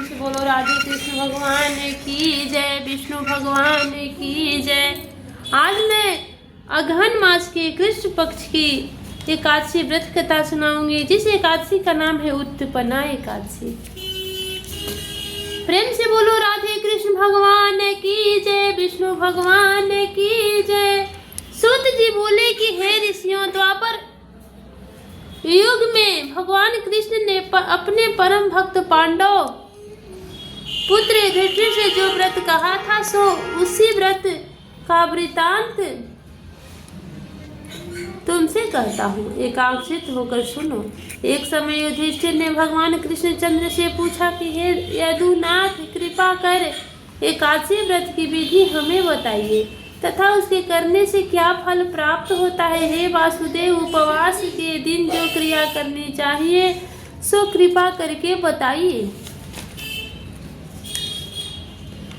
से बोलो राधे कृष्ण भगवान की जय, विष्णु भगवान की जय। आज मैं अगहन मास के कृष्ण पक्ष की एकादशी व्रत कथा सुनाऊंगी, जिस एकादशी का नाम है उत्पन्ना एकादशी। प्रेम से बोलो राधे कृष्ण भगवान की जय, विष्णु भगवान की जय। सूत जी बोले कि हे ऋषियों, द्वापर युग में भगवान कृष्ण ने अपने परम भक्त पांडव पुत्र युधिष्ठिर से जो व्रत कहा था, सो उसी व्रत का वृतांत तुमसे कहता हूँ, एकाग्रचित होकर सुनो। एक समय युधिष्ठिर ने भगवान कृष्णचंद्र से पूछा कि हे यदुनाथ, कृपा कर एकादशी व्रत की विधि हमें बताइए तथा उसके करने से क्या फल प्राप्त होता है। हे वासुदेव, उपवास के दिन जो क्रिया करनी चाहिए सो कृपा करके बताइए।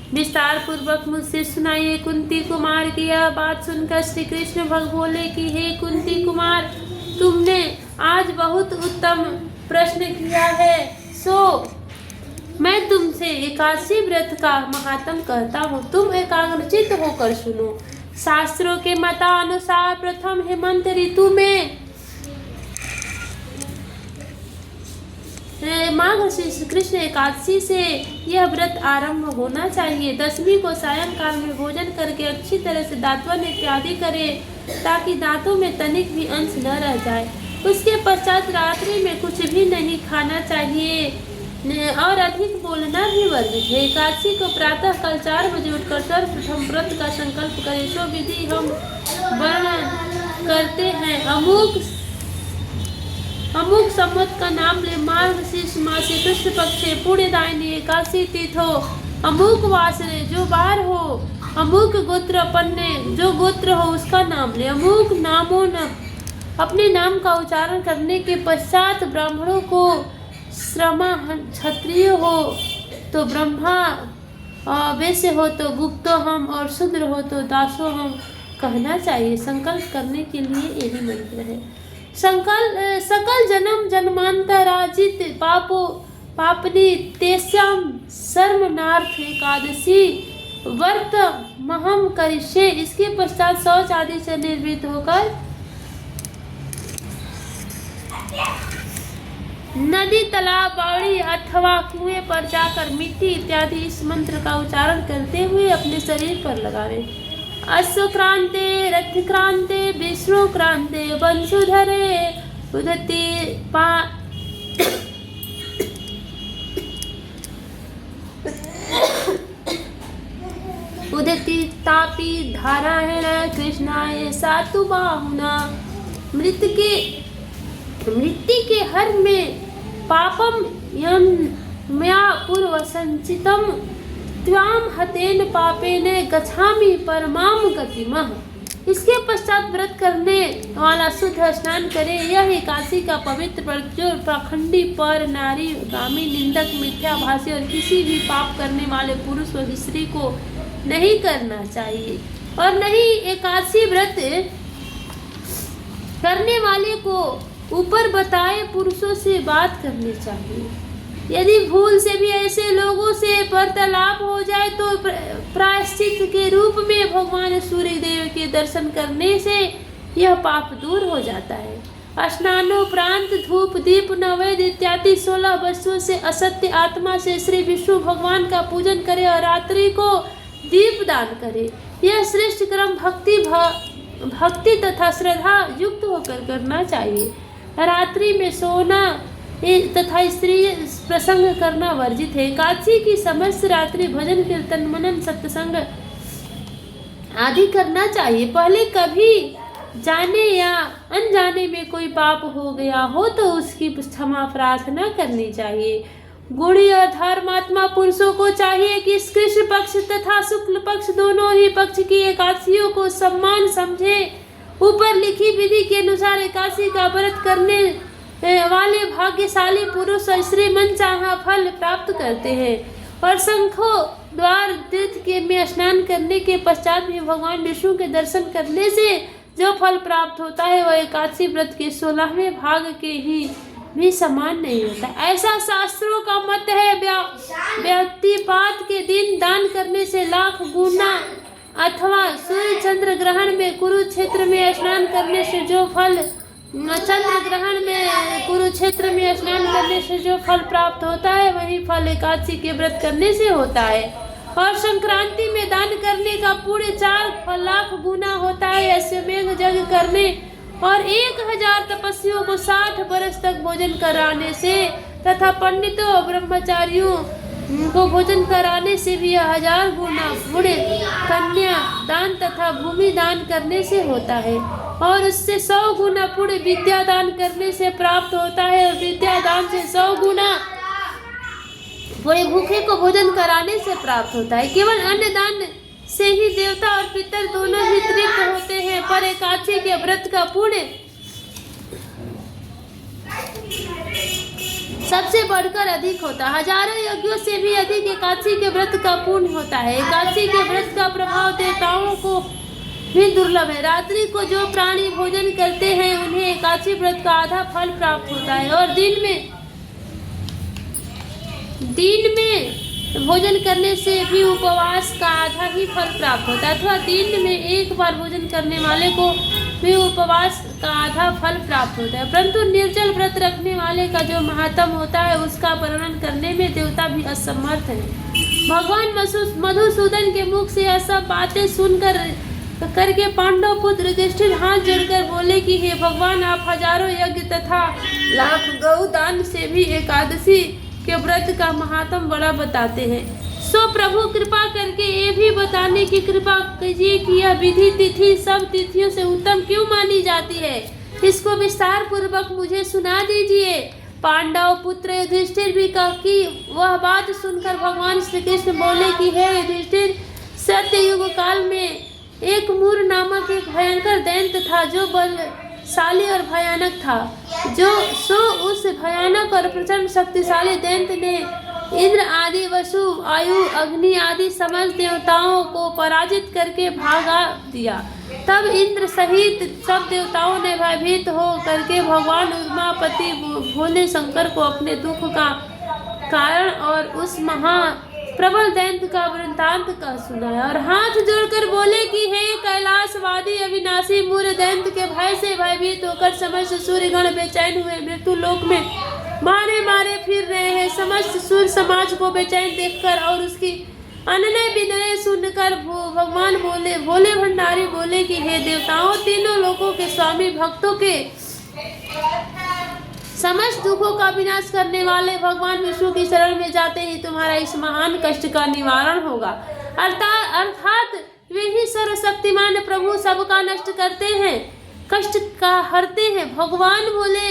विस्तार पूर्वक मुझसे सुनाइए। कुंती कुमार की यह बात सुनकर श्री कृष्ण भगवान बोले कि हे कुंती कुमार, तुमने आज बहुत उत्तम प्रश्न किया है, सो मैं तुमसे एकादशी व्रत का महात्म कहता हूँ, तुम एकाग्रचित होकर सुनो। शास्त्रों के मतानुसार प्रथम हेमंत ऋतु में माघ कृष्ण एकादशी से यह व्रत आरंभ होना चाहिए। दशमी को सायंकाल में भोजन करके अच्छी तरह से दांतवन इत्यादि करें, ताकि दांतों में तनिक भी अंश न रह जाए। उसके पश्चात रात्रि में कुछ भी नहीं खाना चाहिए और अधिक बोलना भी वर्जित है। एकादशी को प्रातः काल 4 बजे उठकर सर्वप्रथम व्रत का संकल्प करें। सो विधि हम वर्णन करते हैं। अमुक संवत का नाम ले, मार्गशीर्ष मास कृष्ण पक्ष पुण्यदायिनी एकादशी तिथि हो। अमुक वासरे जो बार हो, अमुक गोत्र पन्ने जो गोत्र हो उसका नाम ले। अमुक नामों न अपने नाम का उच्चारण करने के पश्चात ब्राह्मणों को श्रमा, क्षत्रिय हो तो ब्रह्मा, वैश्य हो तो गुप्तो हम और शूद्र हो तो दासो हम कहना चाहिए। संकल्प करने के लिए यही मंत्र है। सकल जन्म जन्मांतराजित पापो पापनी तेस्याम सर्वनार्थ एकादशी व्रत महम करिष्ये। इसके पश्चात शौच आदि से निर्वृत्त होकर नदी, तालाब, बावड़ी अथवा कुएं पर जाकर मिट्टी इत्यादि इस मंत्र का उच्चारण करते हुए अपने शरीर पर लगावे। अश्वक्रांते रथक्रांते विष्णुक्रांते वंशुधरे उदती तापी धारायण कृष्णाय सातु बाहुना। मृत्यु के हर में पापम यम मया पूर्व संचितम त्वाम हतेन पापेन गच्छामि परमाम गतिमः। इसके पश्चात व्रत करने वाला शुद्ध स्नान करे। यह एकादशी का पवित्र व्रत जो पाखंडी, पर नारी, गामी, निंदक, मिथ्याभाषी और किसी भी पाप करने वाले पुरुष व स्त्री को नहीं करना चाहिए, और नहीं एकादशी व्रत करने वाले को ऊपर बताए पुरुषों से बात करनी चाहिए। यदि भूल से भी ऐसे लोगों से वार्तालाप हो जाए तो प्रायश्चित के रूप में भगवान सूर्य देव के दर्शन करने से यह पाप दूर हो जाता है। स्नानोपरांत धूप, दीप, नैवेद्य इत्यादि 16 वस्तुओं से असत्य आत्मा से श्री विष्णु भगवान का पूजन करे और रात्रि को दीप दान करे। यह श्रेष्ठ क्रम भक्ति तथा श्रद्धा युक्त होकर करना चाहिए। रात्रि में सोना तथा स्त्री प्रसंग करना वर्जित है। एकादशी की समस्त रात्रि भजन, कीर्तन, मनन, सत्संग आदि करना चाहिए। पहले कभी जाने या अनजाने में कोई पाप हो गया हो तो उसकी क्षमा प्रार्थना करनी चाहिए। गुणी और धर्मात्मा पुरुषों को चाहिए कि कृष्ण पक्ष तथा शुक्ल पक्ष दोनों ही पक्ष की एकादशियों को सम्मान समझे। ऊपर लिखी विधि के अनुसार एकादशी का व्रत करने वाले भाग्यशाली पुरुष और स्त्री मनचाहा फल प्राप्त करते हैं। और शंखों द्वार तीर्थ के में स्नान करने के पश्चात भी भगवान विष्णु के दर्शन करने से जो फल प्राप्त होता है वह एकादशी व्रत के 16वें भाग के ही भी समान नहीं होता। ऐसा शास्त्रों का मत है। व्यक्तिपात के दिन दान करने से लाख गुना, अथवा सूर्य चंद्र ग्रहण में कुरुक्षेत्र में स्नान करने से जो फल कुरुक्षेत्र में स्नान करने से जो फल प्राप्त होता है, वही फल एकादशी के व्रत करने से होता है। और संक्रांति में दान करने का पुण्य 4 लाख गुना होता है। अश्वमेध यज्ञ करने और 1000 तपस्वियों को 60 वर्ष तक भोजन कराने से तथा पंडितों और ब्रह्मचारियों को भोजन कराने से भी 1000 गुना पुण्य कन्या दान तथा भूमि दान करने से होता है। और उससे 100 गुना पुण्य विद्या दान करने से प्राप्त होता है। और विद्या दान से 100 गुना पुण्य भूखे को भोजन कराने से प्राप्त होता है। केवल अन्न दान से ही देवता और पितर दोनों ही तृप्त होते हैं, पर एकादशी के व्रत का पुण्य सबसे बढ़कर अधिक होता है। हजारों यज्ञों से भी अधिक एकादशी के व्रत का पुण्य होता है। एकादशी के व्रत का प्रभाव देवताओं को भी दुर्लभ है। रात्रि को जो प्राणी भोजन करते हैं उन्हें एकादशी व्रत का आधा फल प्राप्त होता है। और दिन में भोजन करने से भी उपवास का आधा ही फल प्राप्त होता है। अथवा दिन में एक बार भोजन करने वाले को भी उपवास का आधा फल प्राप्त होता है। परंतु निर्जल व्रत रखने वाले का जो महात्म होता है, उसका वर्णन करने में देवता भी असमर्थ है। भगवान मधुसूदन के मुख से यह सब बातें सुनकर करके पांडव पुत्र युधिष्ठिर हाथ जोड़कर बोले कि हे भगवान, आप हजारों यज्ञ तथा लाख गौ दान से भी एकादशी के व्रत का महात्म बड़ा बताते हैं। सो प्रभु कृपा करके ये भी बताने की कृपा कीजिए कि यह विधि तिथि सब तिथियों से उत्तम क्यों मानी जाती है। इसको विस्तार पूर्वक मुझे सुना दीजिए। पांडव पुत्र युधिष्ठिर भी कहा कि वह बात सुनकर भगवान श्री कृष्ण बोले कि हे युधिष्ठिर, सत्ययुग काल में एक मूर नामक एक भयंकर दैत्य था, जो बलशाली और भयानक था। उस भयानक और प्रचंड शक्तिशाली दैत्य ने इंद्र आदि, वसु, आयु, अग्नि आदि समस्त देवताओं को पराजित करके भागा दिया। तब इंद्र सहित सब देवताओं ने भयभीत हो करके भगवान उमापति भोले शंकर को अपने दुख का कारण और उस महा प्रबल दैत्य का वृत्तांत का सुनाया और हाथ जोड़कर बोले कि हे कैलाशवादी अविनाशी मूर दैत्य के भय से भयभीत होकर समस्त सूर्यगण बेचैन हुए मृत्यु लोक में मारे मारे फिर रहे हैं। समस्त सूर्य समाज को बेचैन देखकर और उसकी अनन्य विनय सुनकर भगवान भोले भंडारी बोले कि हे देवताओं, तीनों लोकों के स्वामी, भक्तों के समस्त दुखों का विनाश करने वाले भगवान विष्णु की शरण में जाते ही तुम्हारा इस महान कष्ट का निवारण होगा। अर्थात वे ही सर्वशक्तिमान प्रभु सबका नष्ट करते हैं, कष्ट का हरते हैं। भगवान बोले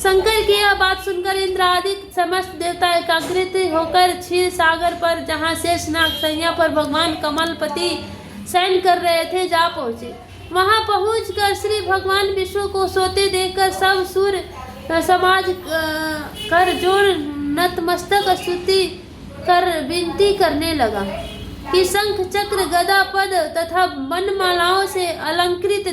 शंकर की यह बात सुनकर इंद्र आदि समस्त देवता एकाग्रित होकर क्षीर सागर पर, जहाँ शेषनाग सैया पर भगवान कमलपति शयन कर रहे थे, जा पहुँचे। वहाँ पहुँचकर श्री भगवान विष्णु को सोते देखकर सब सूर्य समाज कर जोड़ नतमस्तक स्तुति कर विनती करने लगा कि शंख चक्र गदा पद तथा मनमालाओं से अलंकृत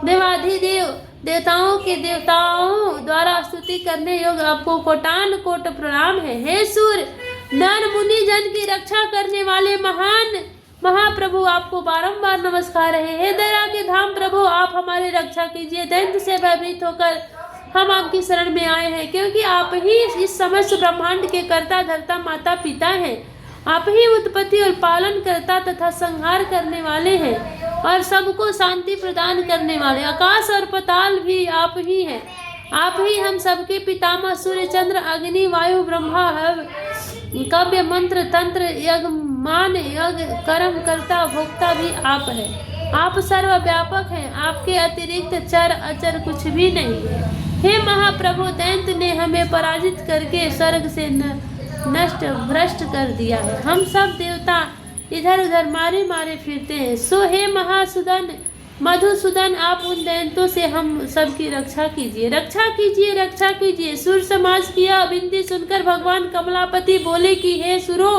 देवाधिदेव देवताओं द्वारा स्तुति करने योग्य आपको कोटान कोट प्रणाम है। हे सूर्य, नर मुनि जन की रक्षा करने वाले महान महाप्रभु, आपको बारंबार नमस्कार है। हे दया के धाम प्रभु, आप हमारी रक्षा कीजिए। दैत्य से भयभीत होकर हम आपकी शरण में आए हैं, क्योंकि आप ही इस समस्त ब्रह्मांड के कर्ता धर्ता माता पिता हैं। आप ही उत्पत्ति और पालन करता तथा संहार करने वाले हैं और सबको शांति प्रदान करने वाले। आकाश और पाताल भी आप ही हैं। आप ही हम सबके पितामह सूर्य चंद्र अग्नि वायु ब्रह्मा काव्य मंत्र तंत्र यज्ञमान यज्ञ कर्म करता भोक्ता भी आप हैं। आप सर्वव्यापक हैं, आपके अतिरिक्त चर अचर कुछ भी नहीं है। हे महाप्रभु, दैत्य ने हमें पराजित करके स्वर्ग से नष्ट भ्रष्ट कर दिया है। हम सब देवता इधर उधर मारे मारे फिरते हैं। सो हे महासुदन मधुसूदन, आप उन दैत्यों से हम सबकी रक्षा कीजिए, रक्षा कीजिए, रक्षा कीजिए। सूर्य समाज की यह विनती सुनकर भगवान कमलापति बोले कि हे सुरो,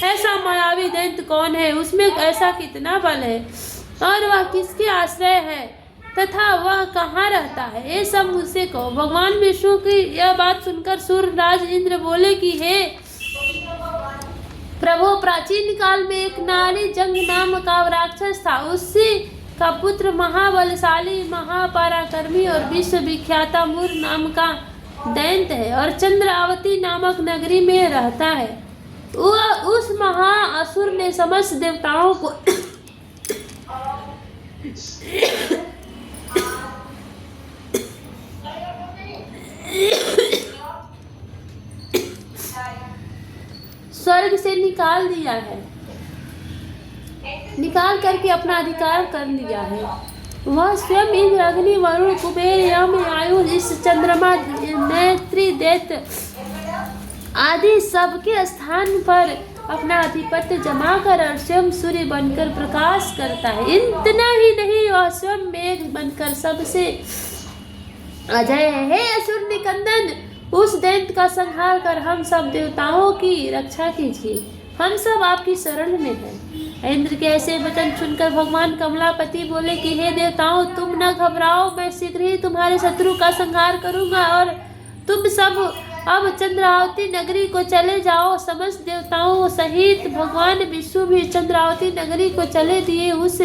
ऐसा मायावी दैत्य कौन है, उसमें ऐसा कितना बल है और वह किसके आश्रय है तथा वह कहाँ रहता है, ये सब मुझसे कहो। भगवान विष्णु की यह बात सुनकर सूर्यराज इंद्र बोले कि हे प्रभु, प्राचीन काल में एक नारी जंग नाम का राक्षस था। उसी का पुत्र महाबलशाली, महापराक्रमी और विश्व विख्याता मूर नाम का दैत्य है और चंद्रावती नामक नगरी में रहता है। उस महाअसुर ने समस्त देवताओं को स्वर्ग से निकाल दिया है, निकाल करके अपना अधिकार कर लिया है। वह स्वयं इंद्र, अग्नि, वरुण, कुबेर, यम, आयु, इस चंद्रमा, नेत्री, दैत्य आदि सबके स्थान पर अपना आधिपत्य जमा कर और स्वयं सूर्य बनकर प्रकाश करता है। इतना ही नहीं, वह स्वयं मेघ बनकर सबसे अजय है। हे असुर निकंदन, उस दैत्य का संहार कर हम सब देवताओं की रक्षा कीजिए, हम सब आपकी शरण में हैं। इंद्र के ऐसे वचन सुनकर भगवान कमलापति बोले कि हे देवताओं, तुम न घबराओ, मैं शीघ्र ही तुम्हारे शत्रु का संहार करूंगा और तुम सब अब चंद्रावती नगरी को चले जाओ। समस्त देवताओं सहित भगवान विष्णु भी चंद्रावती नगरी को चले दिए। उस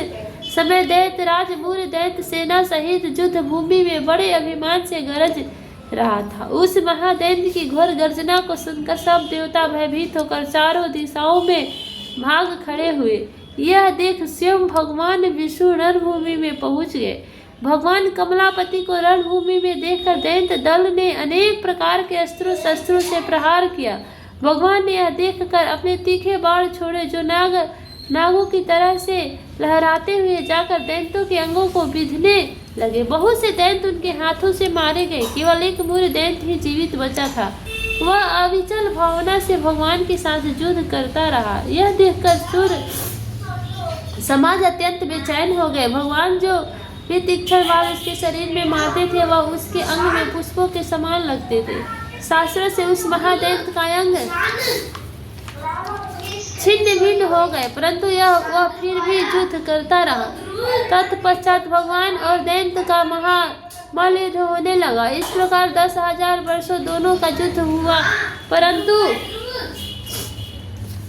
समय दैत्य राज मूर दैत्य सेना सहित युद्ध भूमि में बड़े अभिमान से गरज रहा था। उस महादैत्य की घोर गर्जना को सुनकर सब देवता भयभीत होकर चारों दिशाओं में भाग खड़े हुए। यह देख स्वयं भगवान विष्णु रणभूमि में पहुंच गए। भगवान कमलापति को रणभूमि में देखकर दैत्य दल ने अनेक प्रकार के अस्त्रों शस्त्रों से प्रहार किया। भगवान ने यह देखकर अपने तीखे बाण छोड़े, जो नागों की तरह से लहराते हुए जाकर दैत्यों के अंगों को बिंधने लगे। बहुत से दैत्य उनके हाथों से मारे गए, केवल एक मूर दैत्य ही जीवित बचा था। वह अविचल भावना से भगवान के साथ युद्ध करता रहा। यह देखकर सूर्य समाज अत्यंत बेचैन हो गए। भगवान जो भी तीक्ष्ण बाण उसके शरीर में मारते थे, वह उसके अंग में पुष्पों के समान लगते थे। शास्त्र से उस महादैत्य का अंग छिन्न भिन्न हो गए, परंतु वह फिर भी युद्ध करता रहा। तत्पश्चात भगवान और दैत्य का महाबल युद्ध होने लगा। इस प्रकार 10,000 वर्षों दोनों का युद्ध हुआ, परंतु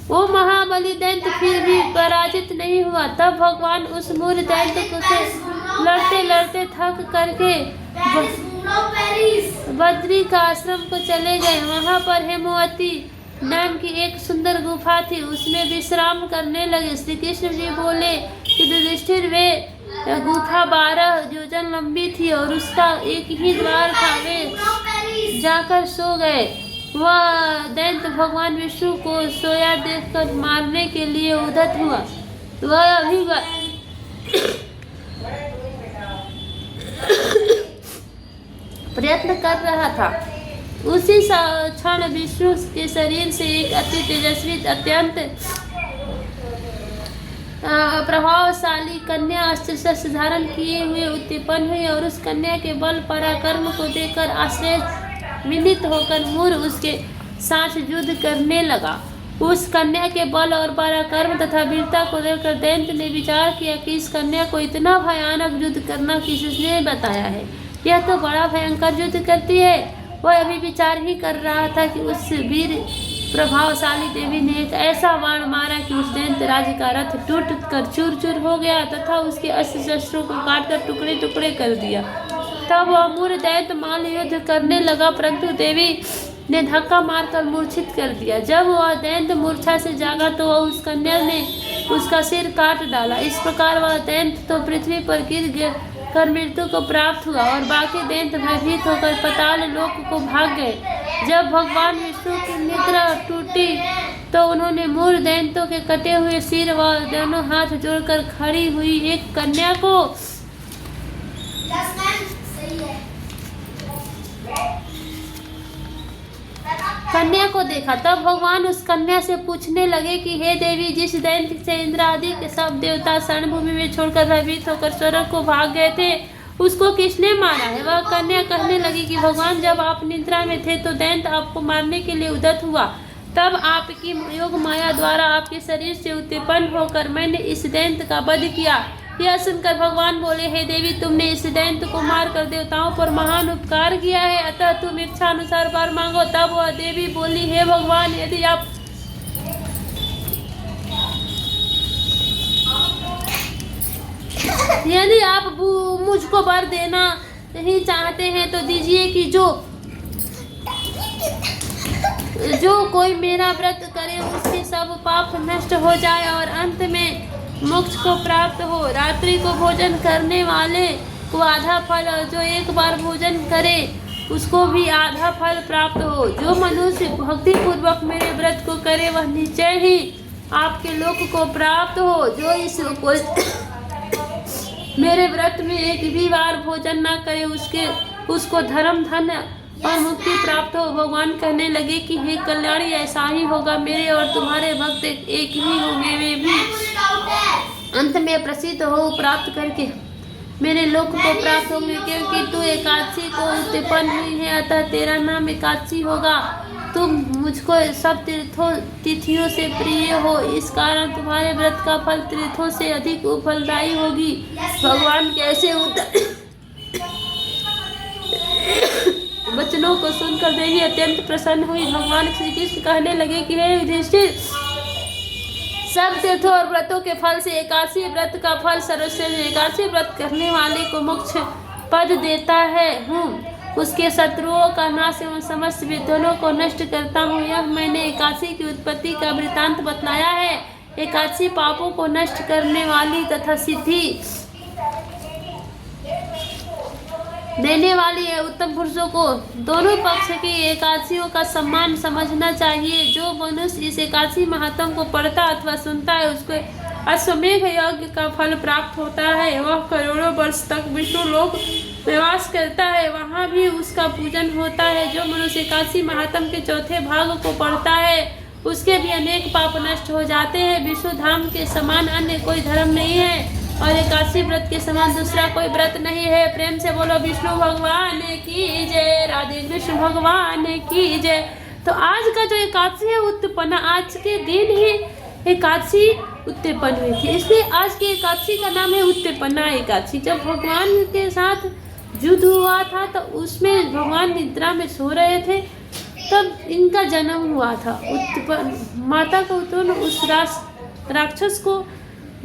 वो महाबली दैत्य फिर भी पराजित नहीं हुआ। तब भगवान उस मूर दैत्य से लड़ते लड़ते थक करके बद्री का आश्रम को चले गए। वहां पर हेमवती नाम की एक सुंदर गुफा थी, उसमें विश्राम करने लगे। श्री कृष्ण जी बोले कि युधिष्ठिर, वे गुफा 12 योजन लंबी थी और उसका एक ही द्वार था। वे जाकर सो गए। वह दैत्य भगवान विष्णु को सोया देखकर मारने के लिए उद्यत हुआ। वह अभी प्रयत्न कर रहा था। उसी क्षण विष्णु के शरीर से एक अति तेजस्वी, अत्यंत प्रभावशाली कन्या अस्त्र शस्त्र धारण किए हुए उत्पन्न हुई और उस कन्या के बल पराक्रम को देखकर आश्चर्यचकित होकर मूर उसके साथ युद्ध करने लगा। उस कन्या के बल और पराक्रम तथा वीरता को देखकर दैत्य ने विचार किया कि इस कन्या को इतना भयानक युद्ध करना किसने बताया है, यह तो बड़ा भयंकर युद्ध करती है। वह अभी विचार ही कर रहा था कि उस वीर प्रभावशाली देवी ने एक ऐसा बाण मारा कि उस दैत्य राज का रथ टूट कर चूर चूर हो गया तथा उसके अस्त्र शस्त्रों को काटकर टुकड़े टुकड़े कर दिया। तब वह मूर दैत्य माल युद्ध करने लगा, परंतु देवी ने धक्का मारकर मूर्छित कर दिया। जब वह दैत्य मूर्छा से जागा तो वह उस कन्या ने उसका सिर काट डाला। इस प्रकार वह दैत्य तो पृथ्वी पर गिर कर मृत्यु को प्राप्त हुआ और बाकी दैत्य भयभीत होकर पाताल लोक को भाग गए। जब भगवान विष्णु की निद्रा टूटी तो उन्होंने मूर दैत्यों के कटे हुए सिर व दोनों हाथ जोड़कर खड़ी हुई एक कन्या को देखा। तब भगवान उस कन्या से पूछने लगे कि हे देवी, जिस दैत्य से इंद्र आदि के सब देवता रणभूमि में छोड़कर भयभीत होकर स्वर्ग को भाग गए थे, उसको किसने मारा है? वह कन्या कहने लगी कि भगवान, जब आप निद्रा में थे तो दैत्य आपको मारने के लिए उद्यत हुआ। तब आपकी योग माया द्वारा आपके शरीर से उत्पन्न होकर मैंने इस दैत्य का वध किया। यह सुनकर भगवान बोले, हे देवी, तुमने इस दैत्य को मारकर देवताओं पर महान उपकार किया है, अतः तुम इच्छा अनुसार वर मांगो। तब वह देवी बोली, हे भगवान, यदि आप मुझको वर देना नहीं चाहते हैं तो दीजिए कि जो कोई मेरा व्रत करे उसके सब पाप नष्ट हो जाए और अंत में मोक्ष को प्राप्त हो। रात्रि को भोजन करने वाले को आधा फल और जो एक बार भोजन करे उसको भी आधा फल प्राप्त हो। जो मनुष्य भक्ति पूर्वक मेरे व्रत को करे वह निश्चय ही आपके लोक को प्राप्त हो। जो मेरे व्रत में एक भी बार भोजन न करे उसको धर्म धन और मुक्ति प्राप्त हो। भगवान कहने लगे कि हे कल्याणी, ऐसा ही होगा। मेरे और तुम्हारे भक्त एक ही होंगे, वे भी अंत में प्रसिद्ध हो प्राप्त करके मेरे लोक को प्राप्त होंगे। क्योंकि तू एकादशी को उत्पन्न हुई है, अतः तेरा नाम एकादशी होगा। तुम मुझको सब तिथियों से प्रिय हो, इस कारण तुम्हारे व्रत का फल तीर्थों से अधिक फलदायी होगी। भगवान कैसे वचनों को सुनकर देवी अत्यंत प्रसन्न हुई। भगवान श्री कृष्ण कहने लगे कि हे युधिष्ठिर, सब तीर्थों और व्रतों के फल से एकादशी व्रत का फल सर्वश्रेष्ठ। एकादशी व्रत करने वाले को मोक्ष पद देता है हूँ, उसके शत्रुओं का नाश एवं समस्त विघ्नों को नष्ट करता हूँ। यह मैंने एकादशी की उत्पत्ति का वृतांत बतलाया है। एकादशी पापों को नष्ट करने वाली तथा सिद्धि देने वाली है। उत्तम पुरुषों को दोनों पक्ष की एकादशियों का सम्मान समझना चाहिए। जो मनुष्य इस एकादशी महात्म को पढ़ता अथवा सुनता है उसको अश्वमेघ यज्ञ का फल प्राप्त होता है। वह करोड़ों वर्ष तक विष्णु लोक में वास करता है, वहाँ भी उसका पूजन होता है। जो मनुष्य एकादशी महात्म के चौथे भाग को पढ़ता है उसके भी अनेक पाप नष्ट हो जाते हैं। विष्णु धाम के समान अन्य कोई धर्म नहीं है और एकादशी व्रत के समान दूसरा कोई व्रत नहीं है। प्रेम से बोलो विष्णु भगवान की जय, राधे कृष्ण भगवान की जय। तो आज का जो एकादशी है उत्पन्ना, आज के दिन ही एकादशी उत्पन्न हुई थी, इसलिए आज की एकादशी का नाम है उत्पन्ना एकादशी। जब भगवान के साथ युद्ध हुआ था तो उसमें भगवान निद्रा में सो रहे थे, तब इनका जन्म हुआ था। माता को उस राक्षस को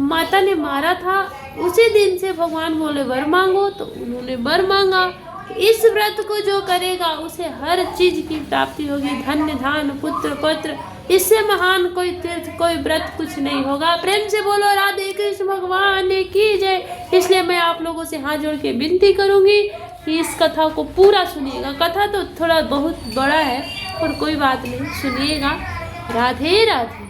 माता ने मारा था। उसी दिन से भगवान बोले वर मांगो, तो उन्होंने वर मांगा। इस व्रत को जो करेगा उसे हर चीज की प्राप्ति होगी, धन्य धान पुत्र पत्र, इससे महान कोई तीर्थ कोई व्रत कुछ नहीं होगा। प्रेम से बोलो राधे कृष्ण भगवान की जय। इसलिए मैं आप लोगों से हाथ जोड़ के विनती करूंगी कि इस कथा को पूरा सुनिएगा। कथा तो थोड़ा बहुत बड़ा है और कोई बात नहीं, सुनिएगा। राधे राधे।